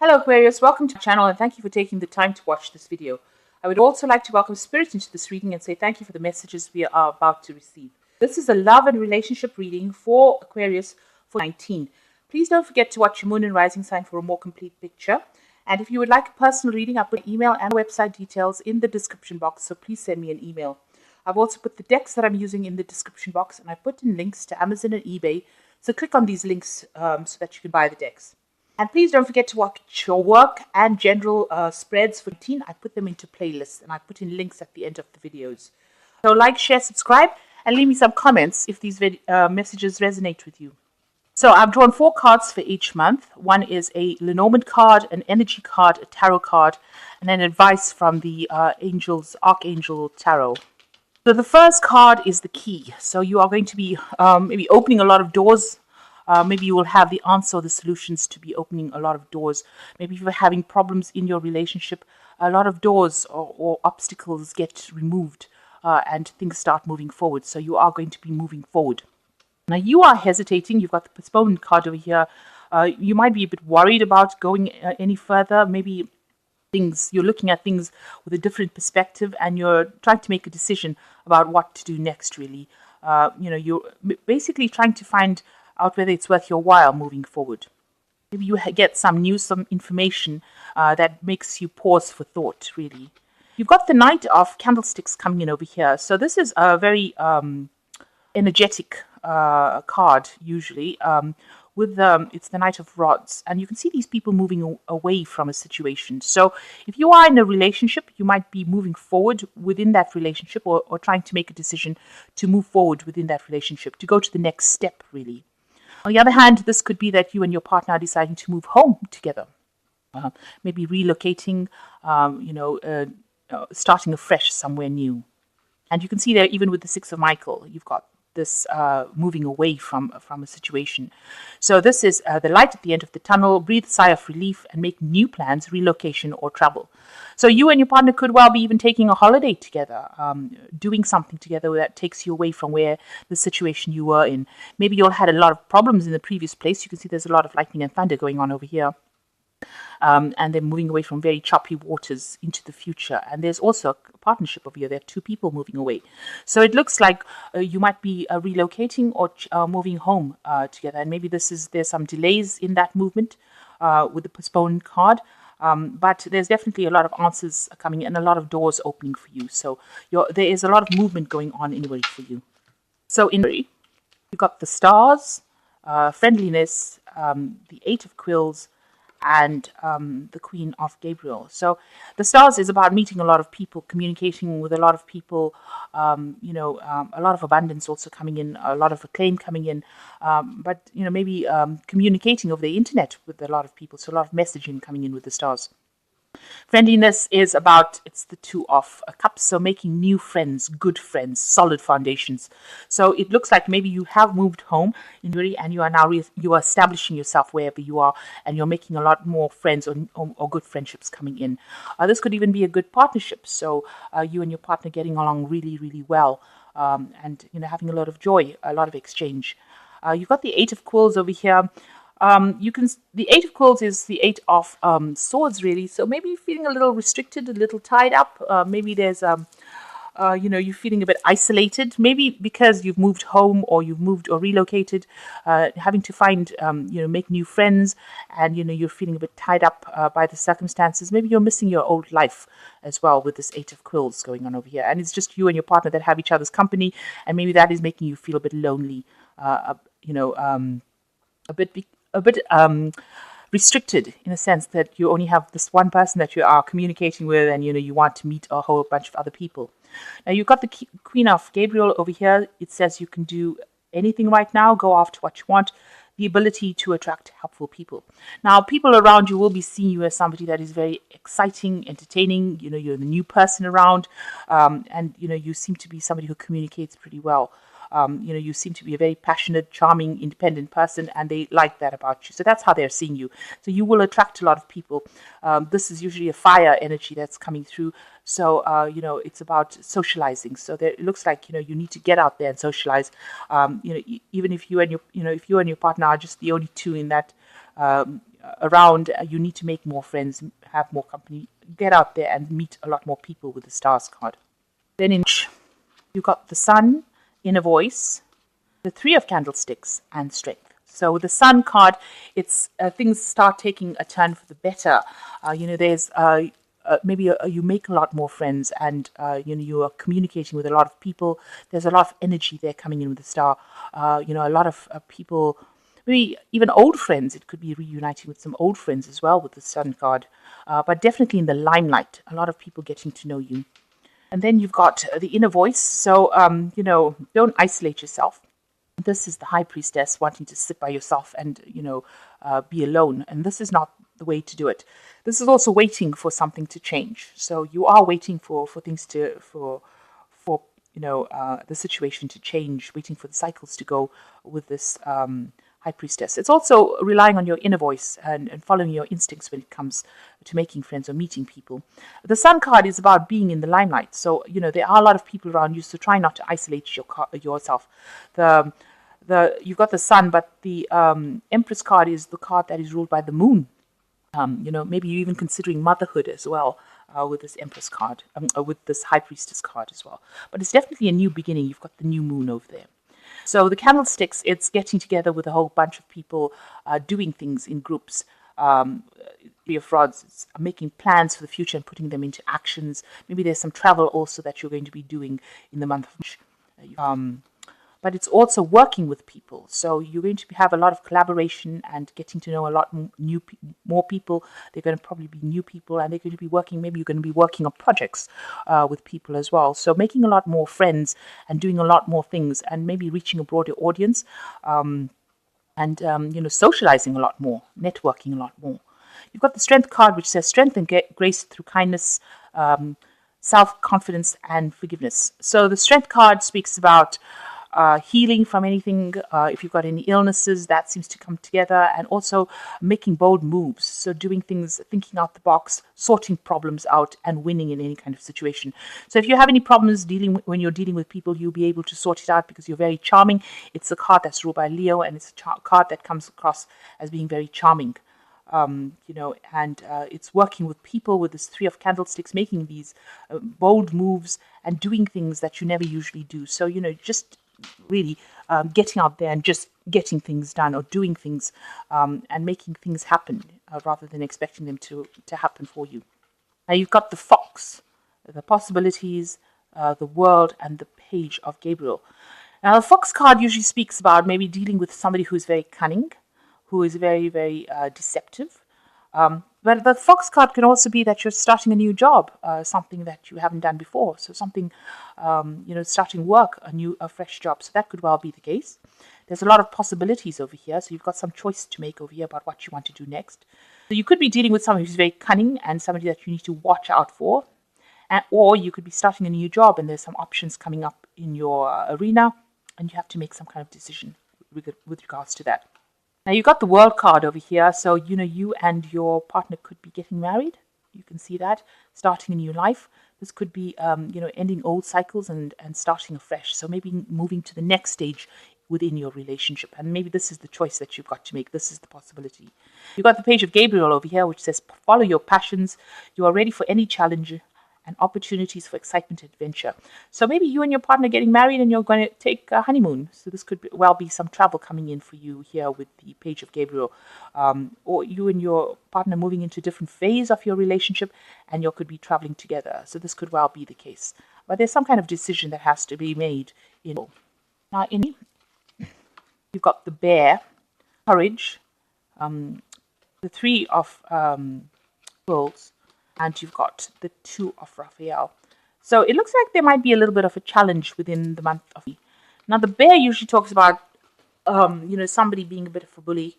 Hello Aquarius, welcome to my channel and thank you for taking the time to watch this video. I would also like to welcome Spirit into this reading and say thank you for the messages we are about to receive. This is a love and relationship reading for Aquarius for 19. Please don't forget to watch your moon and rising sign for a more complete picture. And if you would like a personal reading, I'll put email and website details in the description box, so please send me an email. I've also put the decks that I'm using in the description box, and I put in links to Amazon and eBay, so click on these links so that you can buy the decks. And please don't forget to watch your work and general spreads for 18. I put them into playlists and I put in links at the end of the videos. So like, share, subscribe, and leave me some comments if these messages resonate with you. So I've drawn 4 cards for each month. One is a Lenormand card, an energy card, a tarot card, and then advice from the Archangel Tarot. So the first card is the key. So you are going to be maybe opening a lot of doors. Maybe you will have the answer or the solutions to be opening a lot of doors. Maybe if you're having problems in your relationship, a lot of doors or obstacles get removed and things start moving forward. So you are going to be moving forward. Now you are hesitating. You've got the postponement card over here. You might be a bit worried about going any further. Maybe you're looking at things with a different perspective and you're trying to make a decision about what to do next, really. You're basically trying to find out whether it's worth your while moving forward. Maybe you get some news, some information that makes you pause for thought, really. You've got the Knight of Candlesticks coming in over here. So this is a very energetic card, usually. It's the Knight of Rods, and you can see these people moving away from a situation. So if you are in a relationship, you might be moving forward within that relationship or trying to make a decision to move forward within that relationship, to go to the next step, really. On the other hand, this could be that you and your partner are deciding to move home together, maybe relocating, starting afresh somewhere new. And you can see there, even with the Six of Michael, you've got this moving away from a situation. So this is the light at the end of the tunnel. Breathe a sigh of relief and make new plans, relocation or travel. So you and your partner could well be even taking a holiday together, doing something together that takes you away from where the situation you were in. Maybe you all had a lot of problems in the previous place. You can see there's a lot of lightning and thunder going on over here. And they're moving away from very choppy waters into the future. And there's also a partnership over here. There are 2 people moving away. So it looks like you might be relocating or moving home together. And maybe there's some delays in that movement with the postponed card. But there's definitely a lot of answers coming in and a lot of doors opening for you. So there is a lot of movement going on anyway for you. So you've got the stars, friendliness, the 8 of Quills, and the Queen of Gabriel. So the stars is about meeting a lot of people, communicating with a lot of people, a lot of abundance also coming in, a lot of acclaim coming in, but maybe communicating over the internet with a lot of people, so a lot of messaging coming in with the stars. Friendliness is about, it's the 2 of Cups, so making new friends, good friends, solid foundations. So it looks like maybe you have moved home and you are now you are establishing yourself wherever you are, and you're making a lot more friends or good friendships coming in. This could even be a good partnership. So you and your partner getting along really, really well, and having a lot of joy, a lot of exchange. You've got the 8 of Quills over here. The 8 of Quills is the 8 of Swords, really. So maybe you're feeling a little restricted, a little tied up. Maybe there's, you're feeling a bit isolated. Maybe because you've moved home or you've moved or relocated, having to find, make new friends, and you're feeling a bit tied up by the circumstances. Maybe you're missing your old life as well with this 8 of Quills going on over here. And it's just you and your partner that have each other's company, and maybe that is making you feel a bit lonely, a bit restricted in a sense that you only have this one person that you are communicating with, and you want to meet a whole bunch of other people. Now you've got the Queen of Gabriel over here. It says you can do anything right now, go after what you want, the ability to attract helpful people. Now people around you will be seeing you as somebody that is very exciting, entertaining. You're the new person around, and you seem to be somebody who communicates pretty well. You seem to be a very passionate, charming, independent person, and they like that about you. So that's how they're seeing you. So you will attract a lot of people. This is usually a fire energy that's coming through. So, it's about socializing. So it looks like, you need to get out there and socialize. Even if you and your partner are just the only 2 in that around. You need to make more friends, have more company, get out there and meet a lot more people with the stars card. Then you got the sun, inner voice, the three of candlesticks, and strength. So with the sun card, it's things start taking a turn for the better. There's maybe you make a lot more friends, and you are communicating with a lot of people. There's a lot of energy there coming in with the star. A lot of people, maybe even old friends. It could be reuniting with some old friends as well with the sun card. But definitely in the limelight, a lot of people getting to know you. And then you've got the inner voice. So, don't isolate yourself. This is the high priestess wanting to sit by yourself and, be alone. And this is not the way to do it. This is also waiting for something to change. So you are waiting for things for the situation to change, waiting for the cycles to go with this high priestess. It's also relying on your inner voice and following your instincts when it comes to making friends or meeting people. The sun card is about being in the limelight. So, there are a lot of people around you, so try not to isolate yourself. You've got the sun, but the Empress card is the card that is ruled by the moon. Maybe you're even considering motherhood as well with this Empress card, with this High Priestess card as well. But it's definitely a new beginning. You've got the new moon over there. So the candlesticks, it's getting together with a whole bunch of people, doing things in groups. Three of Rods, it's making plans for the future and putting them into actions. Maybe there's some travel also that you're going to be doing in the month of March. But it's also working with people. So you're going to have a lot of collaboration and getting to know a lot more people. They're going to probably be new people, and they're going to be working, maybe you're going to be working on projects with people as well. So making a lot more friends and doing a lot more things and maybe reaching a broader audience and socializing a lot more, networking a lot more. You've got the Strength card, which says strength and grace through kindness, self-confidence and forgiveness. So the Strength card speaks about healing from anything, if you've got any illnesses, that seems to come together, and also making bold moves. So doing things, thinking out the box, sorting problems out, and winning in any kind of situation. So if you have any problems when you're dealing with people, you'll be able to sort it out because you're very charming. It's a card that's ruled by Leo, and it's a card that comes across as being very charming. It's working with people with this Three of Candlesticks, making these bold moves and doing things that you never usually do. So, just really getting out there and just getting things done or doing things and making things happen rather than expecting them to happen for you. Now you've got the Fox, the possibilities, the world, and the Page of Gabriel. Now the Fox card usually speaks about maybe dealing with somebody who's very cunning, who is very, very deceptive. But the Fox card can also be that you're starting a new job, something that you haven't done before. So something, starting work, a fresh job. So that could well be the case. There's a lot of possibilities over here. So you've got some choice to make over here about what you want to do next. So you could be dealing with somebody who's very cunning and somebody that you need to watch out for. Or you could be starting a new job and there's some options coming up in your arena and you have to make some kind of decision with regards to that. Now you've got the World card over here, so you and your partner could be getting married. You can see that, starting a new life. This could be ending old cycles and starting afresh. So maybe moving to the next stage within your relationship. And maybe this is the choice that you've got to make. This is the possibility. You've got the Page of Gabriel over here, which says follow your passions. You are ready for any challenge and opportunities for excitement and adventure. So maybe you and your partner getting married and you're going to take a honeymoon. So this could well be some travel coming in for you here with the Page of Gabriel. Or you and your partner moving into a different phase of your relationship and you could be traveling together. So this could well be the case. But there's some kind of decision that has to be made. Now, you've got the Bear, Courage, the Three of Worlds, and you've got the Two of Raphael. So it looks like there might be a little bit of a challenge within the month of May. Now the Bear usually talks about, somebody being a bit of a bully,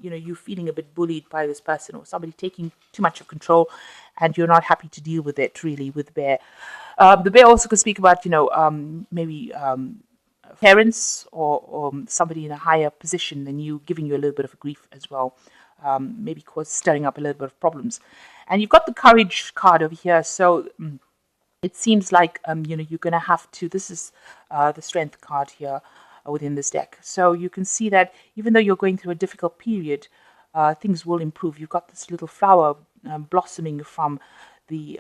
you feeling a bit bullied by this person or somebody taking too much of control and you're not happy to deal with it really with the Bear. The Bear also could speak about, maybe parents or somebody in a higher position than you giving you a little bit of a grief as well. Maybe stirring up a little bit of problems. And you've got the Courage card over here. So it seems like, you're going to have to, this is the Strength card here within this deck. So you can see that even though you're going through a difficult period, things will improve. You've got this little flower blossoming from the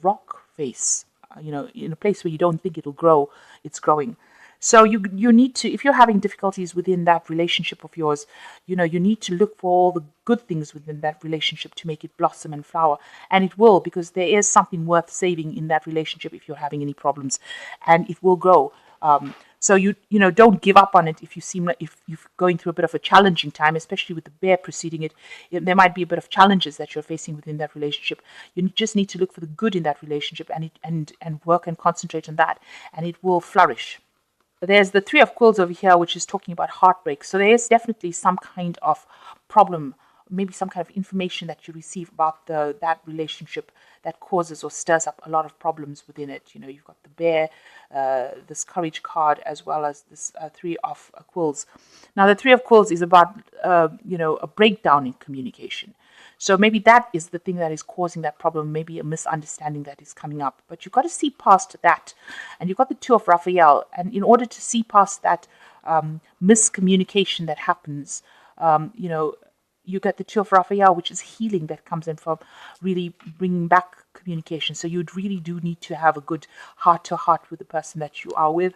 rock face, in a place where you don't think it'll grow, it's growing. So you need to, if you're having difficulties within that relationship of yours, you need to look for all the good things within that relationship to make it blossom and flower. And it will, because there is something worth saving in that relationship if you're having any problems, and it will grow. So don't give up on it if you seem like if you're going through a bit of a challenging time, especially with the bear preceding it. There might be a bit of challenges that you're facing within that relationship. You just need to look for the good in that relationship and work and concentrate on that, and it will flourish. There's the Three of Quills over here, which is talking about heartbreak. So there is definitely some kind of problem, maybe some kind of information that you receive about that relationship that causes or stirs up a lot of problems within it. You've got the bear, this courage card, as well as this Three of Quills. Now, the Three of Quills is about, a breakdown in communication. So maybe that is the thing that is causing that problem, maybe a misunderstanding that is coming up. But you've got to see past that. And you've got the Two of Raphael. And in order to see past that miscommunication that happens, you get the Two of Raphael, which is healing that comes in from really bringing back communication. So you really do need to have a good heart-to-heart with the person that you are with.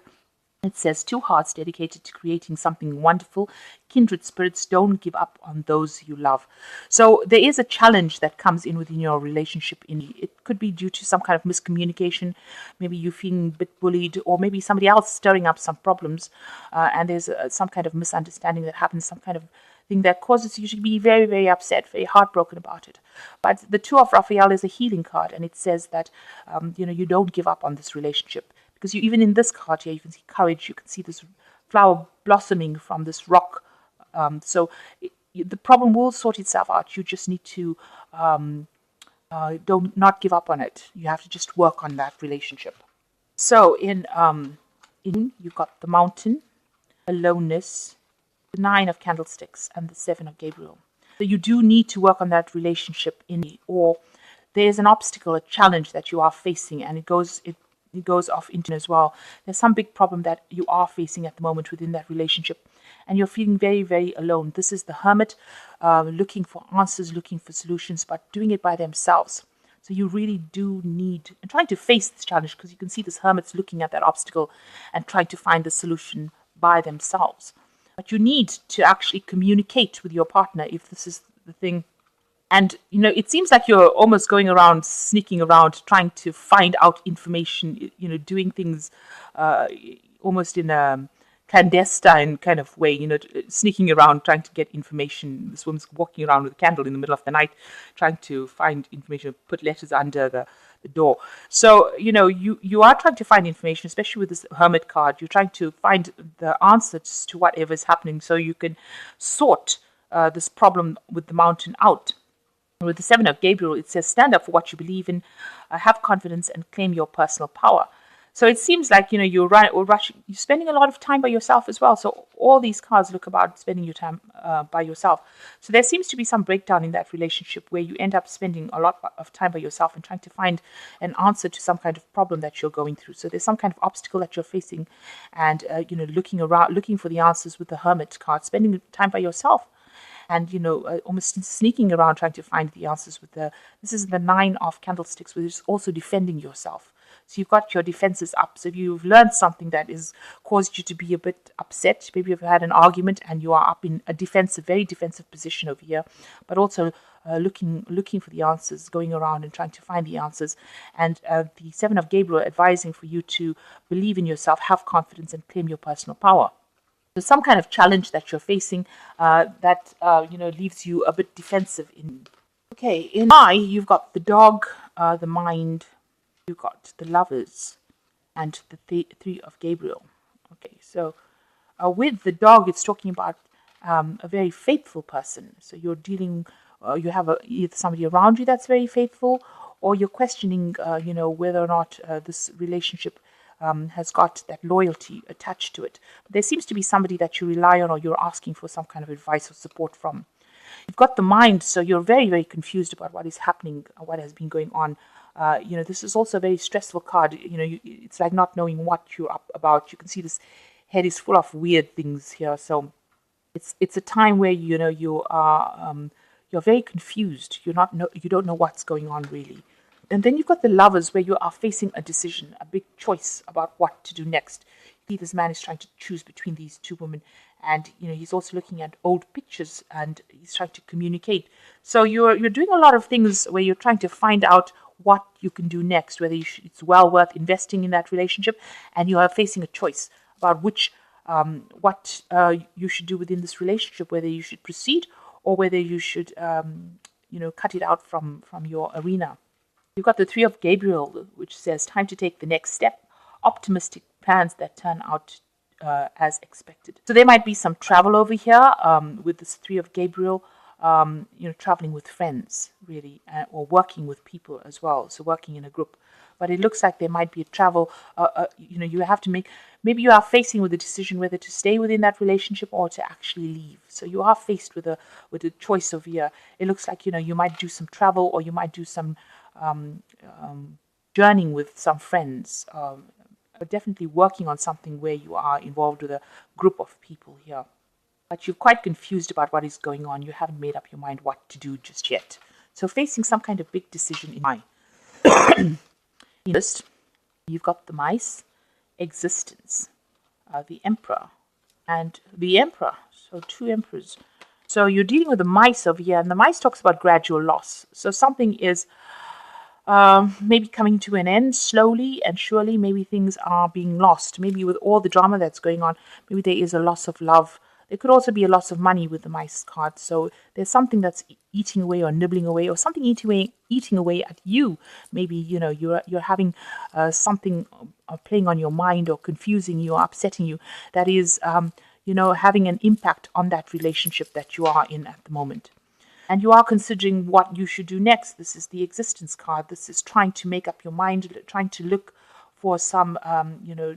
It says, two hearts dedicated to creating something wonderful. Kindred spirits, don't give up on those you love. So there is a challenge that comes in within your relationship. It could be due to some kind of miscommunication. Maybe you're feeling a bit bullied, or maybe somebody else stirring up some problems, and there's some kind of misunderstanding that happens, some kind of thing that causes you to be very, very upset, very heartbroken about it. But the Two of Raphael is a healing card, and it says that you don't give up on this relationship. Because even in this card here, you can see courage, you can see this flower blossoming from this rock. So the problem will sort itself out. You just need to not give up on it. You have to just work on that relationship. So in you've got the Mountain, aloneness, the Nine of Candlesticks, and the Seven of Gabriel. So you do need to work on that relationship or there's an obstacle, a challenge that you are facing, and it goes off into as well. There's some big problem that you are facing at the moment within that relationship, and you're feeling very, very alone. This is the Hermit, looking for answers, looking for solutions, but doing it by themselves. So you really do need, and trying to face this challenge, because you can see this Hermit's looking at that obstacle and trying to find the solution by themselves. But you need to actually communicate with your partner if this is the thing. And, it seems like you're almost going around, sneaking around, trying to find out information, doing things almost in a clandestine kind of way, sneaking around, trying to get information. This woman's walking around with a candle in the middle of the night, trying to find information, put letters under the door. So, you are trying to find information, especially with this Hermit card. You're trying to find the answers to whatever is happening so you can sort this problem with the Mountain out. With the Seven of Gabriel, it says, stand up for what you believe in, have confidence, and claim your personal power. So it seems like, you're spending a lot of time by yourself as well. So all these cards look about spending your time by yourself. So there seems to be some breakdown in that relationship where you end up spending a lot of time by yourself and trying to find an answer to some kind of problem that you're going through. So there's some kind of obstacle that you're facing, and, looking around, looking for the answers with the Hermit card, spending time by yourself. And, almost sneaking around trying to find the answers this is the Nine of Candlesticks, which is also defending yourself. So you've got your defenses up. So if you've learned something that is caused you to be a bit upset, maybe you've had an argument and you are up in a very defensive position over here, but also looking for the answers, going around and trying to find the answers. And the Seven of Gabriel advising for you to believe in yourself, have confidence, and claim your personal power. So some kind of challenge that you're facing that leaves you a bit defensive. Okay, in I, you've got the Dog, the Mind, you've got the Lovers, and the Three of Gabriel. Okay, so with the Dog, it's talking about a very faithful person. So you're dealing, you have either somebody around you that's very faithful, or you're questioning, whether or not this relationship has got that loyalty attached to it. But there seems to be somebody that you rely on, or you're asking for some kind of advice or support from. You've got the Mind, so you're very, very confused about what is happening, what has been going on. This is also a very stressful card. It's like not knowing what you're up about. You can see this head is full of weird things here. So It's a time where you are you're very confused. You don't know what's going on really. And then you've got the Lovers, where you are facing a decision, a big choice about what to do next. This man is trying to choose between these two women, and he's also looking at old pictures, and he's trying to communicate. So you're doing a lot of things where you're trying to find out what you can do next, whether it's well worth investing in that relationship, and you are facing a choice about what you should do within this relationship, whether you should proceed or whether you should cut it out from your arena. You've got the Three of Gabriel, which says time to take the next step, optimistic plans that turn out as expected. So there might be some travel over here with this Three of Gabriel, traveling with friends, really, or working with people as well. So working in a group. But it looks like there might be a travel, you have to make, maybe you are facing with a decision whether to stay within that relationship or to actually leave. So you are faced with a choice of here. It looks like, you might do some travel, or you might do some journeying with some friends, but definitely working on something where you are involved with a group of people here. But you're quite confused about what is going on. You haven't made up your mind what to do just yet. So facing some kind of big decision in mind. List, you've got the Mice, Existence, the Emperor, and the Emperor. So two emperors. So you're dealing with the Mice over here, and the Mice talks about gradual loss. So something is maybe coming to an end slowly and surely. Maybe things are being lost. Maybe with all the drama that's going on, maybe there is a loss of love. There could also be a loss of money with the Mice card. So there's something that's eating away or nibbling away, or something eating away at you. Maybe you're having something playing on your mind, or confusing you, or upsetting you, that is having an impact on that relationship that you are in at the moment. And you are considering what you should do next. This is the Existence card. This is trying to make up your mind, trying to look for some,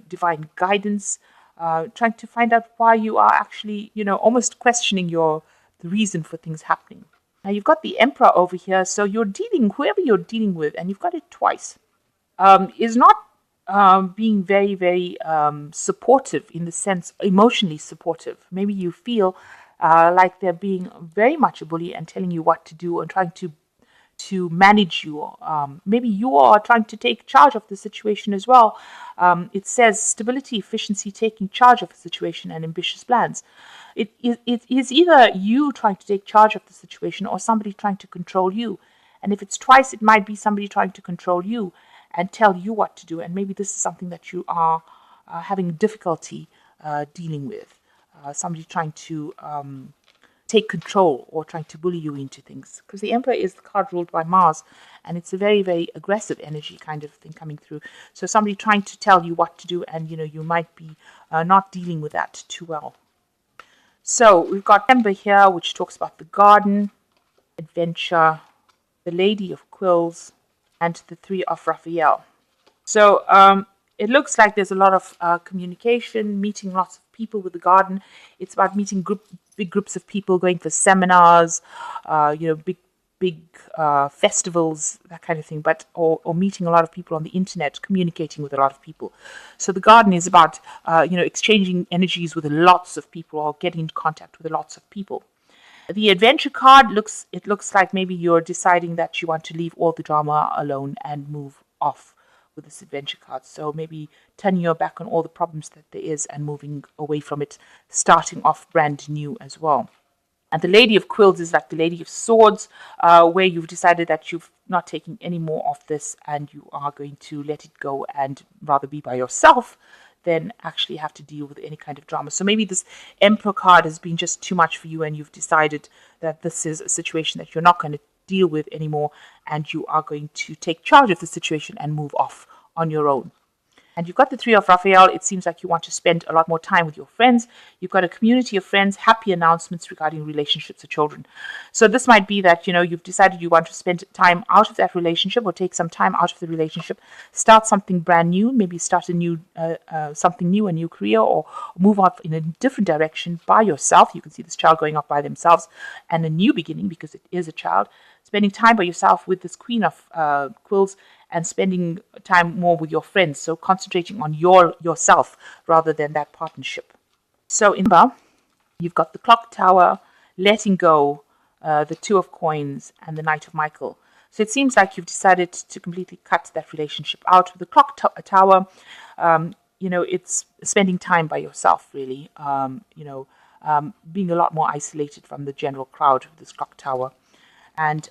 divine guidance, trying to find out why you are actually, almost questioning the reason for things happening. Now you've got the Emperor over here. So whoever you're dealing with, and you've got it twice, is not being very, very supportive, in the sense, emotionally supportive. Maybe you feel like they're being very much a bully and telling you what to do and trying to manage you. Maybe you are trying to take charge of the situation as well. It says stability, efficiency, taking charge of the situation, and ambitious plans. It is either you trying to take charge of the situation or somebody trying to control you. And if it's twice, it might be somebody trying to control you and tell you what to do. And maybe this is something that you are having difficulty dealing with. Somebody trying to take control or trying to bully you into things. Because the Emperor is the card ruled by Mars, and it's a very, very aggressive energy kind of thing coming through. So somebody trying to tell you what to do, and you might be not dealing with that too well. So we've got Ember here, which talks about the garden, adventure, the Lady of Quills, and the Three of Raphael. So it looks like there's a lot of communication, meeting lots of people with the garden. It's about meeting big groups of people, going for seminars, big festivals, that kind of thing. But or meeting a lot of people on the internet, communicating with a lot of people. So the garden is about exchanging energies with lots of people, or getting into contact with lots of people. The adventure card looks like maybe you're deciding that you want to leave all the drama alone and move off with this adventure card. So maybe turning your back on all the problems that there is and moving away from it, starting off brand new as well. And the Lady of Quills is like the Lady of Swords, where you've decided that you've not taken any more of this and you are going to let it go and rather be by yourself than actually have to deal with any kind of drama. So maybe this Emperor card has been just too much for you, and you've decided that this is a situation that you're not going to deal with anymore, and you are going to take charge of the situation and move off on your own. And you've got the Three of Raphael. It seems like you want to spend a lot more time with your friends. You've got a community of friends, happy announcements regarding relationships or children. So this might be that, you've decided you want to spend time out of that relationship, or take some time out of the relationship, start something brand new, maybe start a new career, or move off in a different direction by yourself. You can see this child going off by themselves, and a new beginning, because it is a child. Spending time by yourself with this Queen of Quills, and spending time more with your friends. So concentrating on yourself rather than that partnership. So in Ember, You've got the clock tower, letting go, the two of coins, and the knight of Michael. So it seems like you've decided to completely cut that relationship out. With the clock tower, it's spending time by yourself, really. Being a lot more isolated from the general crowd of this clock tower. And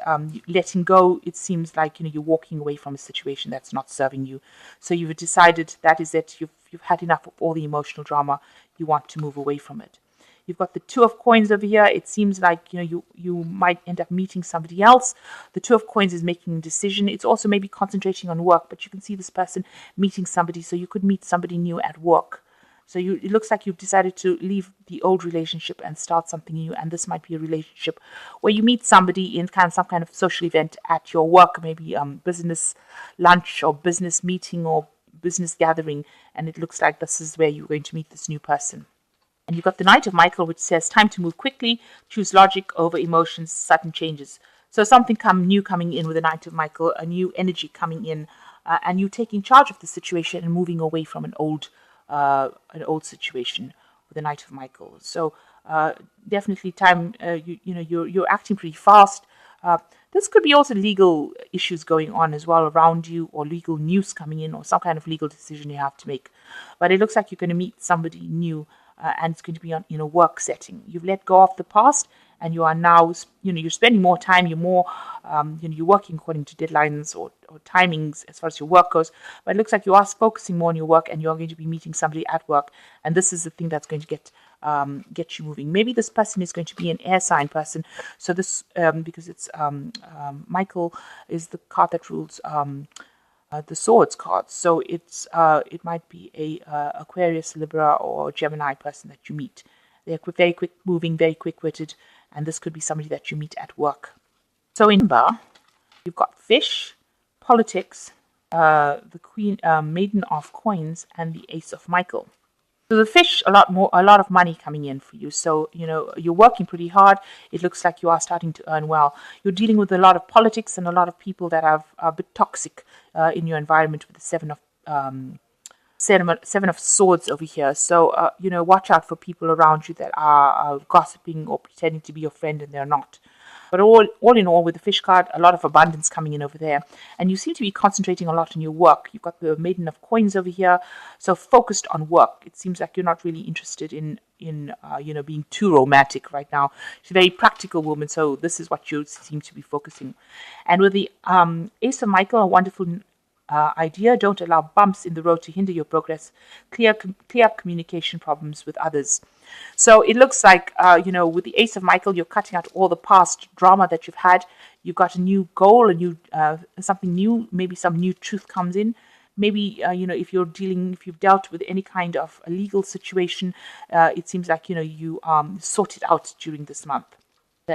letting go, it seems like you're walking away from a situation that's not serving you. So you've decided that is it. You've had enough of all the emotional drama. You want to move away from it. You've got the two of coins over here. It seems like you might end up meeting somebody else. The two of coins is making a decision. It's also maybe concentrating on work, but you can see this person meeting somebody. So you could meet somebody new at work. So it looks like you've decided to leave the old relationship and start something new. And this might be a relationship where you meet somebody in some kind of social event at your work, maybe business lunch or business meeting or business gathering. And it looks like this is where you're going to meet this new person. And you've got the Knight of Michael, which says time to move quickly, choose logic over emotions, sudden changes. So something new coming in with the Knight of Michael, a new energy coming in, and you taking charge of the situation and moving away from an old situation with the Knight of Michael. So definitely time. You're acting pretty fast. This could be also legal issues going on as well around you, or legal news coming in, or some kind of legal decision you have to make. But it looks like you're going to meet somebody new, and it's going to be in a work setting. You've let go of the past, and you are now, you're spending more time. You're more, you're working according to deadlines or timings as far as your work goes. But it looks like you are focusing more on your work, and you're going to be meeting somebody at work, and this is the thing that's going to get you moving. Maybe this person is going to be an air sign person. So this, because it's Michael is the card that rules the swords card. So it might be a Aquarius, Libra, or Gemini person that you meet. They're very quick moving, very quick witted, and this could be somebody that you meet at work. So in number, you've got fish, politics, the queen, maiden of coins, and the ace of Michael. So the fish, a lot of money coming in for you. So, you're working pretty hard. It looks like you are starting to earn well. You're dealing with a lot of politics and a lot of people that are a bit toxic in your environment with the seven of swords over here. So, watch out for people around you that are gossiping or pretending to be your friend and they're not. But all in all, with the fish card, a lot of abundance coming in over there. And you seem to be concentrating a lot on your work. You've got the maiden of coins over here. So focused on work. It seems like you're not really interested in being too romantic right now. She's a very practical woman. So this is what you seem to be focusing. And with the Ace of Michael, a wonderful idea. Don't allow bumps in the road to hinder your progress. Clear up communication problems with others. So it looks like, with the Ace of Michael, you're cutting out all the past drama that you've had. You've got a new goal, something new. Maybe some new truth comes in. Maybe, if you've dealt with any kind of a legal situation, it seems like, you sort it out during this month.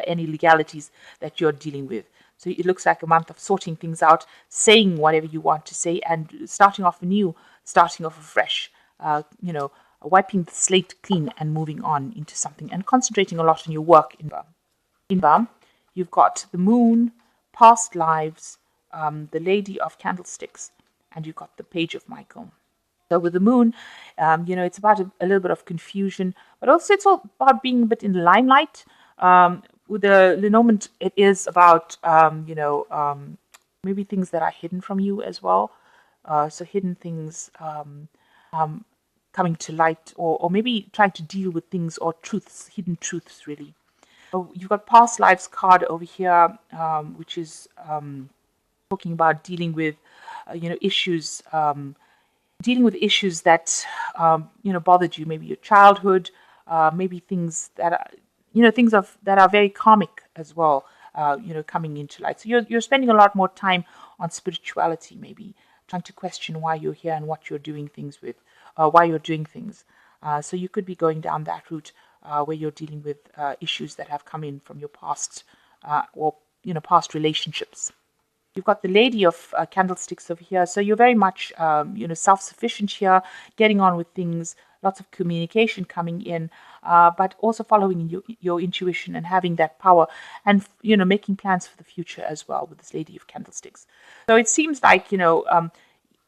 Any legalities that you're dealing with. So it looks like a month of sorting things out, saying whatever you want to say, and starting off anew, starting off afresh, wiping the slate clean and moving on into something, and concentrating a lot on your work. In Bar, you've got the moon, past lives, the lady of candlesticks, and you've got the page of Michael. So with the moon, it's about a little bit of confusion, but also it's all about being a bit in the limelight. With the Lenormand, it is about, maybe things that are hidden from you as well. So hidden things coming to light, or maybe trying to deal with things or truths, hidden truths, really. So you've got past lives card over here, which is talking about dealing with, issues, that, bothered you, maybe your childhood, maybe things that are, that are very karmic as well, coming into light. So you're spending a lot more time on spirituality, maybe trying to question why you're here and what you're doing things with, why you're doing things. So you could be going down that route where you're dealing with issues that have come in from your past, or past relationships. You've got the lady of candlesticks over here. So you're very much, self-sufficient here, getting on with things, lots of communication coming in, but also following your intuition and having that power, and, making plans for the future as well with this lady of candlesticks. So it seems like,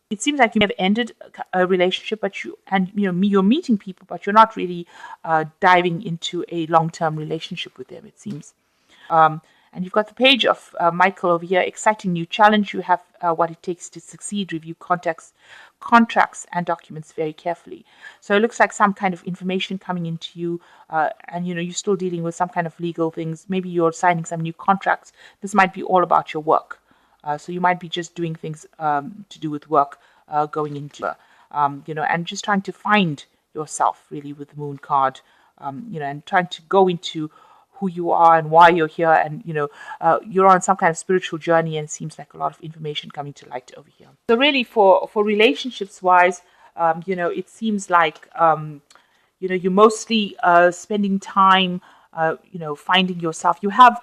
it seems like you may have ended a relationship, but you're meeting people, but you're not really diving into a long-term relationship with them, it seems. And you've got the page of Michael over here, exciting new challenge. You have what it takes to succeed, review contracts and documents very carefully. So it looks like some kind of information coming into you, and you're still dealing with some kind of legal things. Maybe you're signing some new contracts. This might be all about your work. So you might be just doing things to do with work, going into, and just trying to find yourself really with the Moon card, and trying to go into who you are and why you're here, and you're on some kind of spiritual journey, and it seems like a lot of information coming to light over here. So really, for relationships wise, it seems like you're mostly spending time finding yourself. You have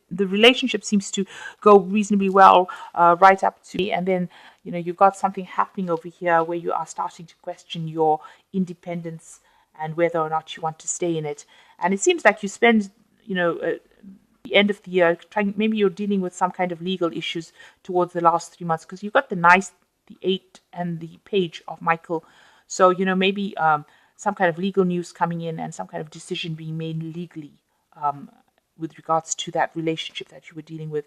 the relationship seems to go reasonably well right up to, and then you've got something happening over here where you are starting to question your independence and whether or not you want to stay in it. And it seems like you spend the end of the year maybe you're dealing with some kind of legal issues towards the last 3 months, because you've got the 8 and the page of Michael. So maybe some kind of legal news coming in and some kind of decision being made legally with regards to that relationship that you were dealing with.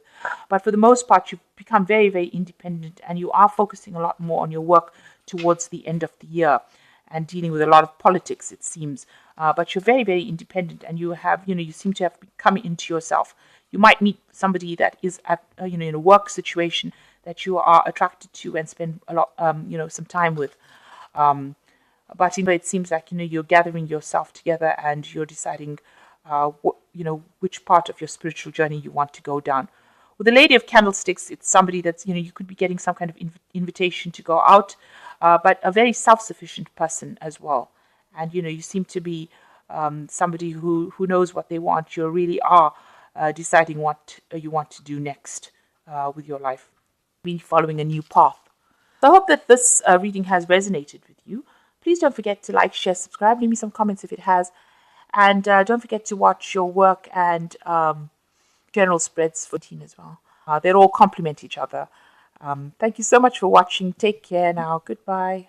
But for the most part, you've become very, very independent, and you are focusing a lot more on your work towards the end of the year and dealing with a lot of politics, it seems. But you're very, very independent, and you have, you seem to have come into yourself. You might meet somebody that is at, in a work situation that you are attracted to and spend a lot, some time with. But it seems like you're gathering yourself together and you're deciding, which part of your spiritual journey you want to go down. With the Lady of Candlesticks, it's somebody that's you could be getting some kind of invitation to go out, but a very self-sufficient person as well. And you seem to be somebody who knows what they want. You really are deciding what you want to do next with your life, really following a new path. So I hope that this reading has resonated with you. Please don't forget to like, share, subscribe. Leave me some comments if it has. And don't forget to watch your work and general spreads for teen as well. They all complement each other. Thank you so much for watching. Take care now. Goodbye.